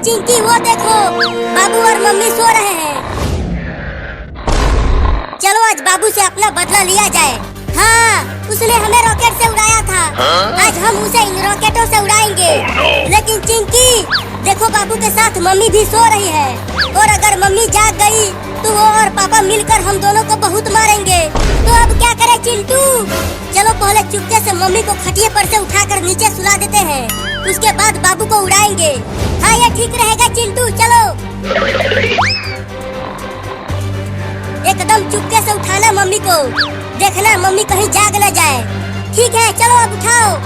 चिंकी वो देखो, बाबू और मम्मी सो रहे हैं। चलो आज बाबू से अपना बदला लिया जाए। हाँ, उसने हमें रॉकेट से उड़ाया था। आज हम उसे इन रॉकेटों से उड़ाएंगे। लेकिन चिंकी देखो, बाबू के साथ मम्मी भी सो रही है, और अगर मम्मी जाग गई तो वो और पापा मिलकर हम दोनों को बहुत मारेंगे। तो अब क्या करें चिंटू? चलो पहले चुपके से मम्मी को खटिए पर से उठाकर नीचे सुला देते हैं, उसके बाद बाबू को उड़ाएंगे। हाँ, ये ठीक रहेगा चिंटू, चलो। एकदम चुपके से उठाना मम्मी को, देखना मम्मी कहीं जाग न जाए। ठीक है, चलो अब उठाओ।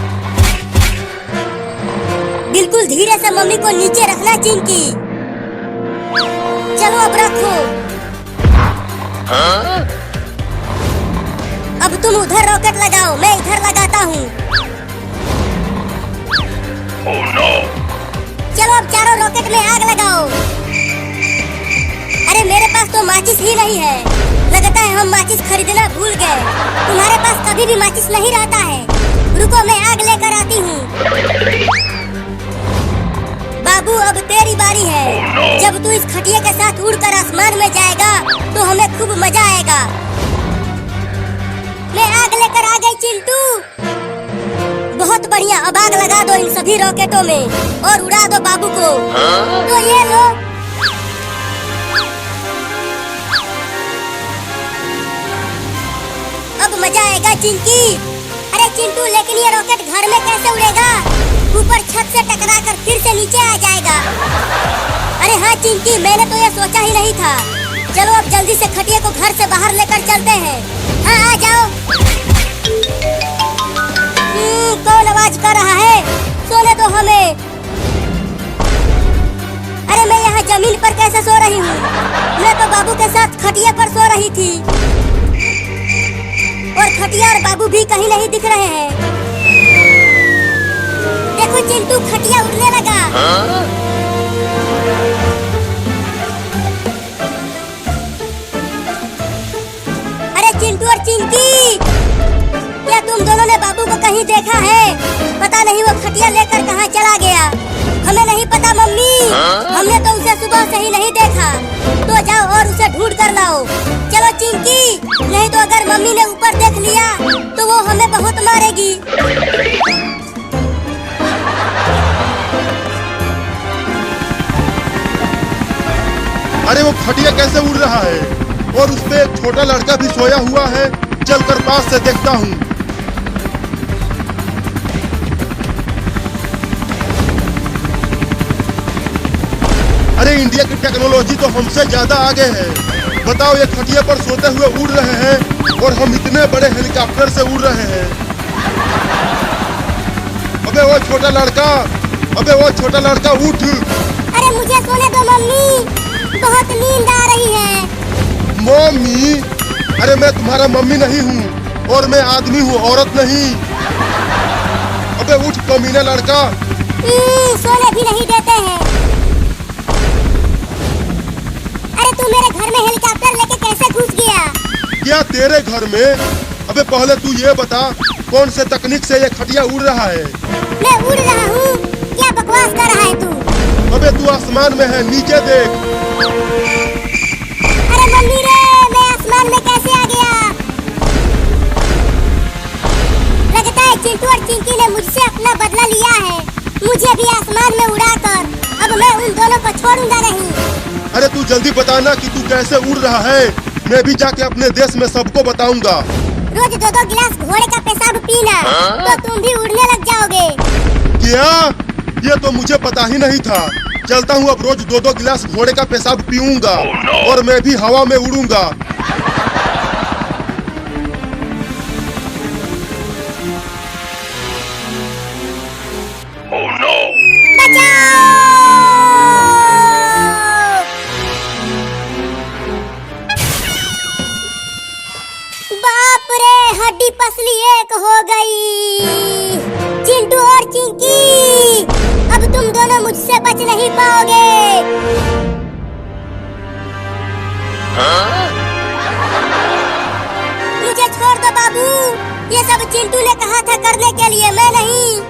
बिल्कुल धीरे से मम्मी को नीचे रखना चिंकी। चलो अब रखो। अब तुम उधर रॉकेट लगाओ, मैं इधर लगाता हूँ। चलो अब चारों रॉकेट में आग लगाओ। अरे मेरे पास तो माचिस ही नहीं है, लगता है हम माचिस खरीदना भूल गए। तुम्हारे पास कभी भी माचिस नहीं रहता है। रुको, मैं आग लेकर आती हूँ। बाबू अब तेरी बारी है। जब तू इस खटिया के साथ उड़कर आसमान में जाएगा तो हमें खूब मजा आएगा। मैं आग लेकर आ गई चिंटू। बहुत बढ़िया, अब आग लगा दो इन सभी रॉकेटों में और उड़ा दो बाबू को। तो ये लो। अब मजा आएगा चिंकी। अरे चिंटू, लेकिन ये रॉकेट घर में कैसे उड़ेगा? ऊपर छत से टकराकर फिर से नीचे आ जाएगा। अरे हाँ चिंकी, मैंने तो ये सोचा ही नहीं था। चलो अब जल्दी से खटिया को घर से बाहर लेकर चलते हैं। हाँ, आ जाओ। कौन आवाज कर रहा है? सोने दो हमें। अरे मैं यहाँ जमीन पर कैसे सो रही हूँ? मैं तो बाबू के साथ खटिया पर सो रही थी, और खटिया और बाबू भी कहीं नहीं दिख रहे हैं। देखो चिंटू, खटिया उड़ने लगा। अरे चिंटू और चिंकी, क्या तुम दोनों ने बाबू को कहीं देखा है? पता नहीं वो खटिया लेकर कहाँ चला गया। हमें नहीं पता मम्मी, हमने तो उसे सुबह से ही नहीं देखा। तो जाओ और उसे ढूंढ कर लाओ। चलो चिंकी, नहीं तो अगर मम्मी ने ऊपर देख लिया तो वो हमें बहुत मारेगी। अरे वो खटिया कैसे उड़ रहा है, और उस पे एक छोटा लड़का भी सोया हुआ है। चलकर पास से देखता हूँ। अरे इंडिया की टेक्नोलॉजी तो हमसे ज्यादा आगे है। बताओ, ये खटिया पर सोते हुए उड़ रहे हैं और हम इतने बड़े हेलीकॉप्टर से उड़ रहे हैं। अबे वो छोटा लड़का, उठ। अरे मुझे सोने दो मम्मी, बहुत नींद आ रही है। मम्मी? अरे मैं तुम्हारा मम्मी नहीं हूँ, और मैं आदमी हूँ, औरत नहीं। अबे उठ कमीना लड़का। सोने भी नहीं देते हैं। अरे तू मेरे घर में हेलीकॉप्टर लेके कैसे घुस गया? क्या तेरे घर में? अबे पहले तू ये बता, कौन से तकनीक से ये खटिया उड़ रहा है? मैं उड़ रहा हूँ? क्या बकवास कर रहा है तू? अबे तू आसमान में है, नीचे देख। अरे मम्मी रे, मैं आसमान में कैसे आ गया? लगता है चिंटू और चिंकी ने मुझसे अपना बदला लिया है। मुझे भी आसमान में उड़ाकर अब मैं उन दोनों को छोड़ूंगा नहीं। अरे तू जल्दी बताना कि तू कैसे उड़ रहा है। मैं भी जाके अपने देश में सबको बताऊंगा। रोज 2-2 गिलास घोड़े का पेशाब पीना, तो तुम भी उड़ने लग जाओगे। क्या? ये तो मुझे पता ही नहीं था। चलता हूँ, अब रोज 2-2 गिलास घोड़े का पेशाब पीऊंगा और मैं भी हवा में उड़ूंगा। बाप रे, हड्डी पसली एक हो गई। चिंटू और चिंकी, अब तुम दोनों मुझसे बच नहीं पाओगे। मुझे छोड़ दो बाबू, ये सब चिंटू ने कहा था करने के लिए, मैं नहीं।